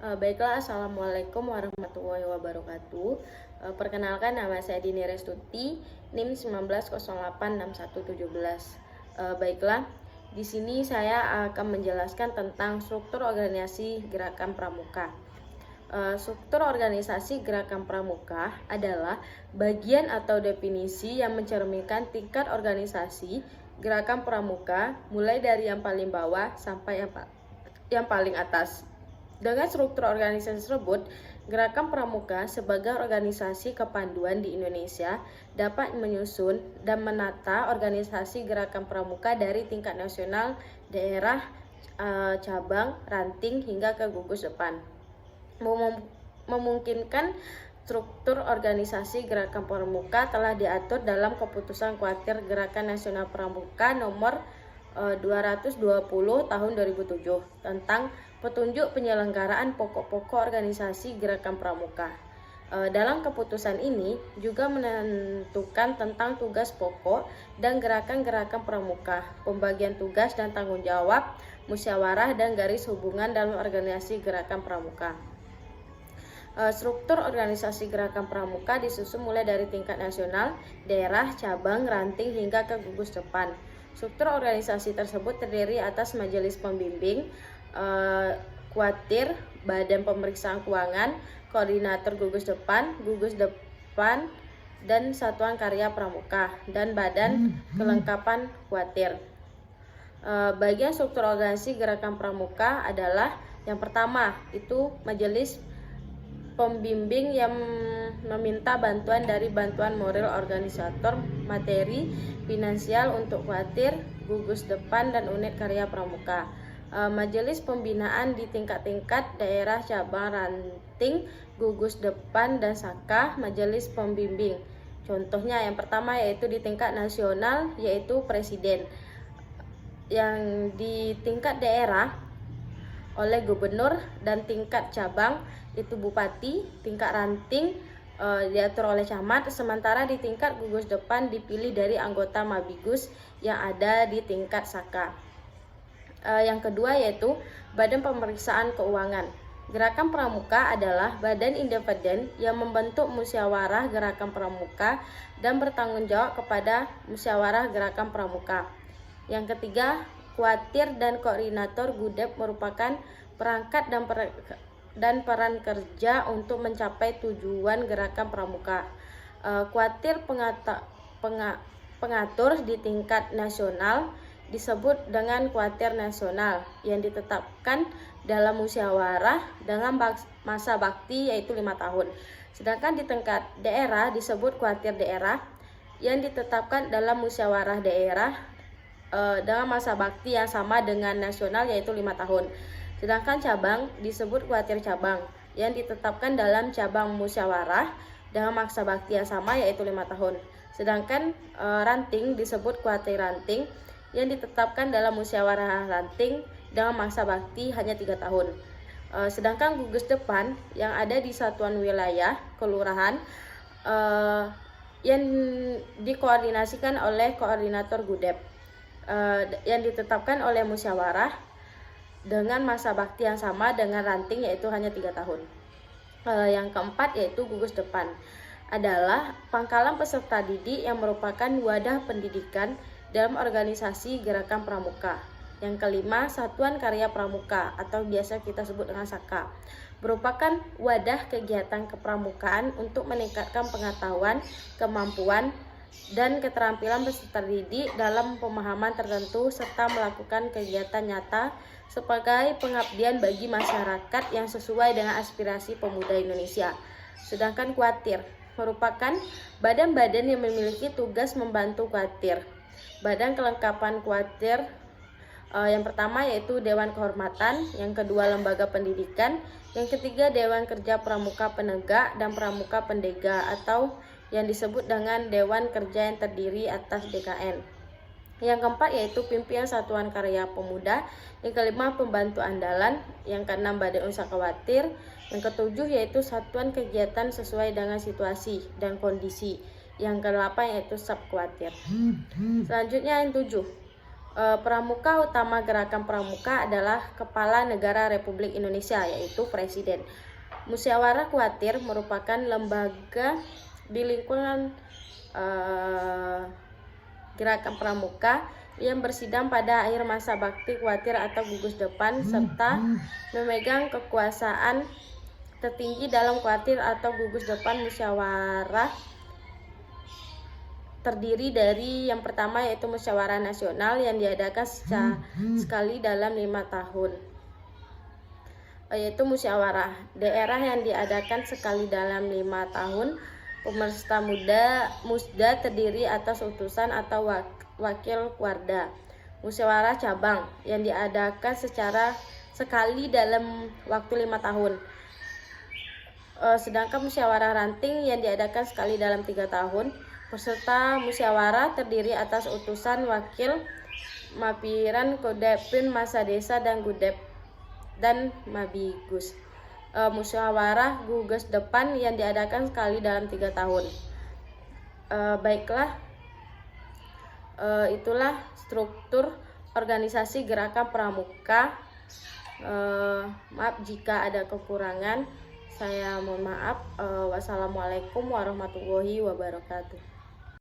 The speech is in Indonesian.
Baiklah, Assalamualaikum warahmatullahi wabarakatuh. Perkenalkan, nama saya Dini Restuti, NIM 19086117. Baiklah, di sini saya akan menjelaskan tentang struktur organisasi Gerakan Pramuka. Struktur organisasi Gerakan Pramuka adalah bagian atau definisi yang mencerminkan tingkat organisasi Gerakan Pramuka mulai dari yang paling bawah sampai yang paling atas. Dengan struktur organisasi tersebut, Gerakan Pramuka sebagai organisasi kepanduan di Indonesia dapat menyusun dan menata organisasi Gerakan Pramuka dari tingkat nasional, daerah, cabang, ranting hingga ke gugus depan. Memungkinkan struktur organisasi Gerakan Pramuka telah diatur dalam Keputusan Kuartir Gerakan Nasional Pramuka nomor 220 tahun 2007 tentang petunjuk penyelenggaraan pokok-pokok organisasi Gerakan Pramuka. Dalam keputusan ini juga menentukan tentang tugas pokok dan gerakan-gerakan pramuka, pembagian tugas dan tanggung jawab, musyawarah dan garis hubungan dalam organisasi Gerakan Pramuka. Struktur organisasi Gerakan Pramuka disusun mulai dari tingkat nasional, daerah, cabang, ranting hingga ke gugus depan. Struktur organisasi tersebut terdiri atas majelis pembimbing, kuartir, badan pemeriksaan keuangan, koordinator gugus depan, dan satuan karya pramuka, dan badan kelengkapan kuartir. Bagian struktur organisasi Gerakan Pramuka adalah yang pertama itu majelis pembimbing yang meminta bantuan dari bantuan moral organisator, materi, finansial untuk kuartir, gugus depan, dan unit karya pramuka. Majelis pembinaan di tingkat-tingkat daerah, cabang, ranting, gugus depan, dan saka, majelis pembimbing. Contohnya yang pertama yaitu di tingkat nasional yaitu presiden. Yang di tingkat daerah oleh gubernur, dan tingkat cabang itu bupati, tingkat ranting diatur oleh camat, sementara di tingkat gugus depan dipilih dari anggota Mabigus yang ada di tingkat saka. Yang kedua yaitu Badan Pemeriksaan Keuangan. Gerakan Pramuka adalah badan independen yang membentuk musyawarah Gerakan Pramuka dan bertanggung jawab kepada musyawarah Gerakan Pramuka. Yang ketiga, kuartir dan koordinator GUDEP merupakan perangkat dan peran kerja untuk mencapai tujuan Gerakan Pramuka. Kuartir pengatur di tingkat nasional disebut dengan kuartir nasional yang ditetapkan dalam musyawarah dengan masa bakti yaitu 5 tahun. Sedangkan di tingkat daerah disebut kuartir daerah yang ditetapkan dalam musyawarah daerah dengan masa bakti yang sama dengan nasional yaitu 5 tahun. Sedangkan cabang disebut kuartir cabang yang ditetapkan dalam cabang musyawarah dengan masa bakti yang sama yaitu 5 tahun. Sedangkan ranting disebut kuartir ranting yang ditetapkan dalam musyawarah ranting dengan masa bakti hanya 3 tahun. Sedangkan gugus depan yang ada di satuan wilayah kelurahan yang dikoordinasikan oleh koordinator GUDEP yang ditetapkan oleh musyawarah dengan masa bakti yang sama dengan ranting yaitu hanya 3 tahun. Yang keempat yaitu gugus depan adalah pangkalan peserta didik yang merupakan wadah pendidikan dalam organisasi Gerakan Pramuka. Yang kelima, Satuan Karya Pramuka atau biasa kita sebut dengan SAKA, merupakan wadah kegiatan kepramukaan untuk meningkatkan pengetahuan, kemampuan, dan keterampilan peserta didik dalam pemahaman tertentu serta melakukan kegiatan nyata sebagai pengabdian bagi masyarakat yang sesuai dengan aspirasi pemuda Indonesia. Sedangkan kuartir merupakan badan-badan yang memiliki tugas membantu kuartir. Badan kelengkapan kuartir yang pertama yaitu Dewan Kehormatan, yang kedua Lembaga Pendidikan, yang ketiga Dewan Kerja Pramuka Penegak dan Pramuka Pendega atau yang disebut dengan Dewan Kerja yang terdiri atas DKN. Yang keempat yaitu Pimpinan Satuan Karya Pemuda, yang kelima Pembantu Andalan, yang keenam Badan Usaha Kuartir, yang ketujuh yaitu Satuan Kegiatan sesuai dengan situasi dan kondisi, yang ke-8 yaitu Subkuartir. Selanjutnya yang 7, Pramuka utama Gerakan Pramuka adalah Kepala Negara Republik Indonesia, yaitu Presiden. Musyawarah Kuatir merupakan lembaga di lingkungan Gerakan Pramuka yang bersidang pada akhir masa bakti Kuatir atau gugus depan serta memegang kekuasaan tertinggi dalam Kuatir atau gugus depan. Musyawarah terdiri dari yang pertama yaitu musyawarah nasional yang diadakan sekali dalam 5 tahun, yaitu musyawarah daerah yang diadakan sekali dalam 5 tahun. Pemerintah musda terdiri atas utusan atau wakil warda. Musyawarah cabang yang diadakan secara sekali dalam waktu 5 tahun. Sedangkan musyawarah ranting yang diadakan sekali dalam 3 tahun. Peserta musyawarah terdiri atas utusan, wakil, mapiran, kodepin, masa desa, dan gudep dan mabigus. Musyawarah gugus depan yang diadakan sekali dalam 3 tahun. Baiklah, itulah struktur organisasi Gerakan Pramuka. Maaf jika ada kekurangan, saya mohon maaf. Wassalamualaikum warahmatullahi wabarakatuh.